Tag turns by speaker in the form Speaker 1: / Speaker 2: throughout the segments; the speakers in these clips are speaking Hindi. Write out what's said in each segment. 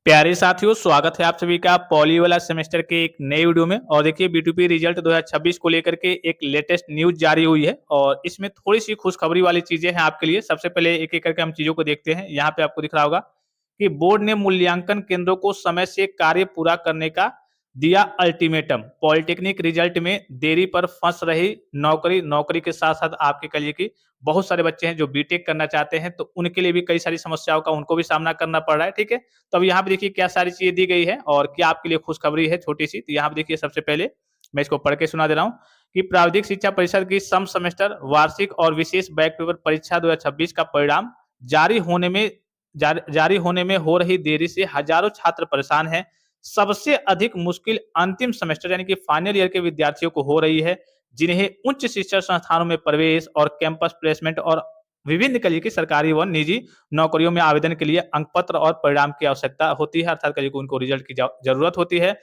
Speaker 1: प्यारे साथियों, स्वागत है आप सभी का पॉली वाला सेमेस्टर के एक नए वीडियो में। और देखिए B2P रिजल्ट 2026 को लेकर के एक लेटेस्ट न्यूज जारी हुई है और इसमें थोड़ी सी खुशखबरी वाली चीजें हैं आपके लिए। सबसे पहले एक एक करके हम चीजों को देखते हैं। यहाँ पे आपको दिख रहा होगा कि बोर्ड ने मूल्यांकन केंद्रों को समय से कार्य पूरा करने का दिया अल्टीमेटम। पॉलिटेक्निक रिजल्ट में देरी पर फंस रही नौकरी के साथ साथ आपके कहिए कि बहुत सारे बच्चे हैं जो बीटेक करना चाहते हैं, तो उनके लिए भी कई सारी समस्याओं का उनको भी सामना करना पड़ रहा है। ठीक है, तो अब यहाँ पे देखिए क्या सारी चीजें दी गई है और क्या आपके लिए खुशखबरी है छोटी सी। तो यहाँ पे देखिए सबसे पहले मैं इसको पढ़ के सुना दे रहा हूँ कि प्राविधिक शिक्षा परिषद की सम सेमेस्टर वार्षिक और विशेष बैक पेपर परीक्षा 2026 का परिणाम जारी होने में जारी होने में हो रही देरी से हजारों छात्र परेशान हैं। सबसे अधिक मुश्किल अंतिम सेमेस्टर यानी कि फाइनल ईयर के विद्यार्थियों को हो रही है, जिन्हें उच्च शिक्षा संस्थानों में प्रवेश और कैंपस प्लेसमेंट और विभिन्न करियर की सरकारी व निजी नौकरियों में आवेदन के लिए अंक पत्र और परिणाम की आवश्यकता होती है, अर्थात करिए उनको रिजल्ट की जरूरत होती है।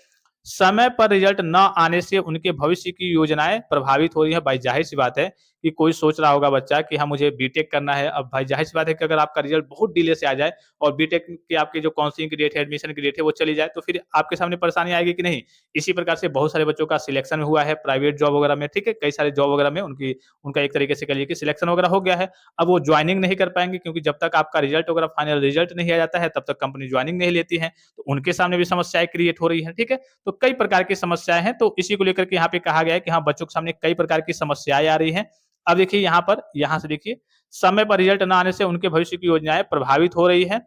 Speaker 1: समय पर रिजल्ट न आने से उनके भविष्य की योजनाएं प्रभावित हो रही है। भाई जाहिर सी बात है कि कोई सोच रहा होगा बच्चा कि हाँ मुझे बीटेक करना है। अब भाई जाहिर सी बात है कि अगर आपका रिजल्ट बहुत डिले से आ जाए और बीटेक की आपकी जो काउंसलिंग की डेट है, एडमिशन की डेट है, वो चली जाए, तो फिर आपके सामने परेशानी आएगी कि नहीं। इसी प्रकार से बहुत सारे बच्चों का सिलेक्शन हुआ है प्राइवेट जॉब वगैरह में। ठीक है, कई सारे जॉब वगैरह में उनकी उनका एक तरीके से कहिए कि सिलेक्शन वगैरह हो गया है। अब वो ज्वाइनिंग नहीं कर पाएंगे क्योंकि जब तक आपका रिजल्ट वगैरह फाइनल रिजल्ट नहीं आ जाता है तब तक कंपनी ज्वाइनिंग नहीं लेती है। तो उनके सामने भी समस्याएं क्रिएट हो रही है। ठीक है, तो कई प्रकार की समस्याएं हैं, तो इसी को लेकर के यहाँ पे कहा गया है कि हाँ बच्चों के सामने कई प्रकार की समस्याएं आ रही हैं। अब देखिए यहाँ से देखिए समय पर रिजल्ट न आने से उनके भविष्य की योजनाएं प्रभावित हो रही है।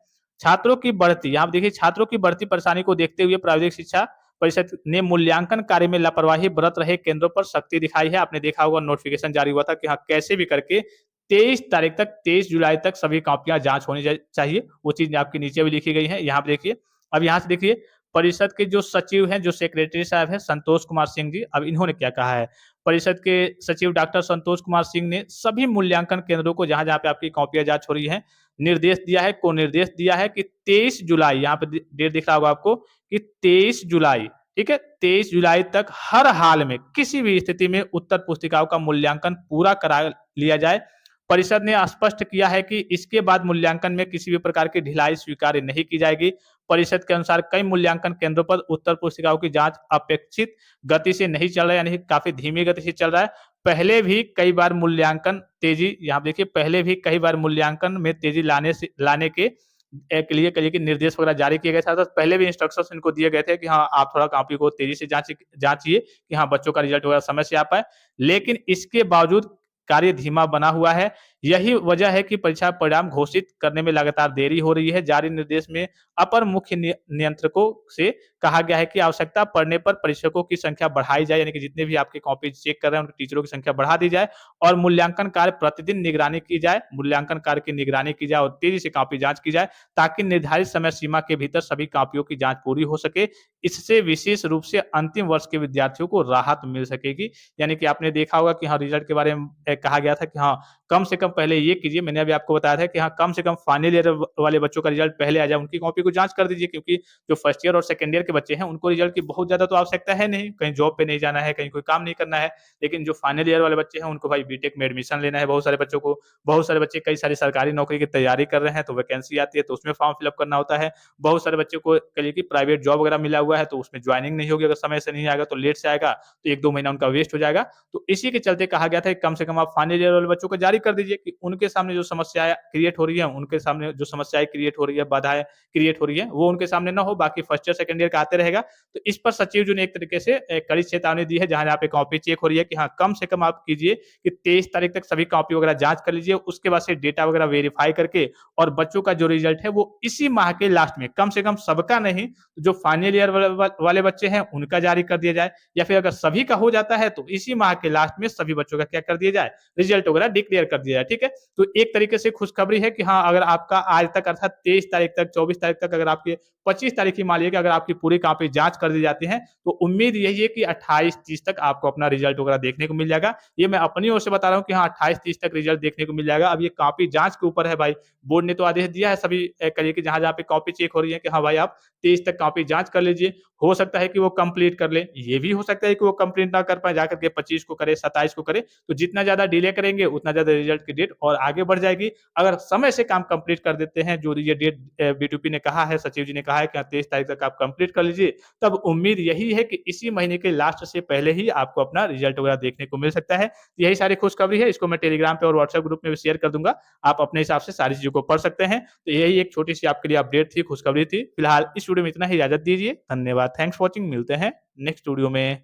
Speaker 1: छात्रों की बढ़ती यहाँ देखिए छात्रों की बढ़ती परेशानी को देखते हुए प्राविधिक शिक्षा परिषद ने मूल्यांकन कार्य में लापरवाही बरत रहे केंद्रों पर सख्ती दिखाई है। आपने देखा होगा नोटिफिकेशन जारी हुआ था कि हाँ कैसे भी करके 23 जुलाई तक सभी कॉपियां जांच होनी चाहिए। वो चीज आपके नीचे भी लिखी गई है। यहाँ पे देखिए, अब यहाँ से देखिए परिषद के जो सचिव हैं, जो सेक्रेटरी साहब हैं संतोष कुमार सिंह जी, अब इन्होंने क्या कहा है। परिषद के सचिव डॉक्टर संतोष कुमार सिंह ने सभी मूल्यांकन केंद्रों को जहां जहां पे आपकी कॉपियां जांच हो रही है निर्देश दिया है कि 23 जुलाई, यहाँ पे डेट दिख रहा होगा आपको कि 23 जुलाई, ठीक है, 23 जुलाई तक हर हाल में किसी भी स्थिति में उत्तर पुस्तिकाओं का मूल्यांकन पूरा करा लिया जाए। परिषद ने स्पष्ट किया है कि इसके बाद मूल्यांकन में किसी भी प्रकार की ढिलाई स्वीकार्य नहीं की जाएगी। परिषद के अनुसार कई मूल्यांकन केंद्रों पर उत्तर पुस्तिकाओं की जांच अपेक्षित गति से नहीं चल रहा है, यानी काफी धीमी गति से चल रहा है। पहले भी कई बार मूल्यांकन तेजी, यहाँ देखिए पहले भी कई बार मूल्यांकन में तेजी लाने के लिए कहिए कि निर्देश वगैरह जारी किए गए थे। अर्थात पहले भी इंस्ट्रक्शंस इनको दिए गए थे कि हाँ आप थोड़ा कॉपी को तेजी से जांचिए कि हाँ बच्चों का रिजल्ट वगैरह समय से आ पाए। लेकिन इसके बावजूद कार्य धीमा बना हुआ है। यही वजह है कि परीक्षा परिणाम घोषित करने में लगातार देरी हो रही है। जारी निर्देश में अपर मुख्य नियंत्रकों से कहा गया है कि आवश्यकता पड़ने पर परीक्षकों की संख्या बढ़ाई जाए, यानी कि जितने भी आपके कॉपी चेक कर रहे हैं उनके टीचरों की संख्या बढ़ा दी जाए और मूल्यांकन कार्य प्रतिदिन निगरानी की जाए, मूल्यांकन कार्य की निगरानी की जाए और तेजी से कॉपी जांच की जाए ताकि निर्धारित समय सीमा के भीतर सभी कॉपियों की जांच पूरी हो सके। इससे विशेष रूप से अंतिम वर्ष के विद्यार्थियों को राहत मिल सकेगी। यानी कि आपने देखा होगा कि हाँ रिजल्ट के बारे में कहा गया था कि हाँ कम से कम पहले ये कीजिए, मैंने अभी आपको बताया था कि हाँ कम से कम फाइनल ईयर वाले बच्चों का रिजल्ट पहले आ जाए, उनकी कॉपी को जांच कर दीजिए, क्योंकि जो फर्स्ट ईयर और सेकंड ईयर के बच्चे हैं उनको रिजल्ट की बहुत ज्यादा तो आवश्यकता है नहीं, कहीं जॉब पे नहीं जाना है, कहीं कोई काम नहीं करना है। लेकिन जो फाइनल ईयर वाले बच्चे हैं उनको भाई बीटेक में एडमिशन लेना है। बहुत सारे बच्चों को, बहुत सारे बच्चे कई सारी सरकारी नौकरी की तैयारी कर रहे हैं, तो वैकेंसी आती है तो उसमें फॉर्म फिलअप करना होता है। बहुत सारे बच्चों को कहिए कि प्राइवेट जॉब वगैरह मिला हुआ है तो उसमें ज्वाइनिंग नहीं होगी, अगर समय से नहीं आएगा तो लेट से आएगा तो 1-2 महीना उनका वेस्ट हो जाएगा। तो इसी के चलते कहा गया था कि कम से कम आप फाइनल ईयर वाले बच्चों को जारी कर दीजिए कि उनके सामने जो समस्याएं क्रिएट हो रही है, उनके सामने जो समस्याएं क्रिएट हो रही है, बाधाएं क्रिएट हो रही है, वो उनके सामने ना हो। बाकी फर्स्ट ईयर सेकंड ईयर का आते रहेगा। तो इस पर सचिव जी ने एक तरीके से कड़ी चेतावनी दी है, जहां जहां पे कॉपी चेक हो रही है कि हाँ कम से कम आप कीजिए कि 23 तारीख तक सभी कॉपी वगैरह जांच कर लीजिए। उसके बाद से डेटा वगैरह वेरीफाई करके और बच्चों का जो रिजल्ट है वो इसी माह के लास्ट में, कम से कम सबका नहीं, जो फाइनल ईयर वाले बच्चे हैं उनका जारी कर दिया जाए, या फिर अगर सभी का हो जाता है तो इसी माह के लास्ट में सभी बच्चों का क्या कर दिया जाए, रिजल्ट वगैरह डिक्लेयर कर दिया जाए। ठीक है, तो एक तरीके से खुशखबरी है कि हाँ अगर आपका आज तक अर्थात 23 तारीख तक, 24 तारीख तक, अगर आपके 25 तारीख की मान लीजिए कि अगर आपकी पूरी कॉपी जांच कर दी जाती है तो उम्मीद यही है कि 28-30 तक आपको अपना रिजल्ट वगैरह देखने को मिल जाएगा। ये मैं अपनी ओर से बता रहा हूँ कि हाँ 28-30 तक रिजल्ट देखने को मिल जाएगा। अब ये कॉपी जांच के ऊपर है भाई, बोर्ड ने तो आदेश दिया है सभी करिए कि जहां जहां पे कॉपी चेक हो रही है कि हाँ भाई आप 23 तक कॉपी जांच कर लीजिए। हो सकता है कि वो कंप्लीट कर ले, ये भी हो सकता है कि वो कंप्लीट ना कर पाएँ, जाकर के 25 को करे, 27 को करे, तो जितना ज़्यादा डिले करेंगे, उतना ज़्यादा रिज़ल्ट की डेट और आगे बढ़ जाएगी। अगर समय से काम कंप्लीट कर देते हैं, जो ये डेट B2P ने कहा है, सचिव जी ने कहा है कि 23 तारीख तक आप कंप्लीट कर लीजिए, तब उम्मीद यही है कि इसी महीने के लास्ट से पहले ही आपको अपना रिज़ल्ट वगैरह देखने को मिल सकता है। यही सारी खुशखबरी है, इसको मैं टेलीग्राम पे और व्हाट्सएप ग्रुप में भी शेयर कर दूँगा। आप अपने हिसाब से सारी चीज़ों को पढ़ सकते हैं। तो यही एक छोटी-सी आपके लिए अपडेट थी, खुशखबरी थी। फिलहाल इस वीडियो में इतना ही, इजाज़त दीजिए। धन्यवाद, थैंक्स फॉर वॉचिंग, मिलते हैं नेक्स्ट वीडियो में।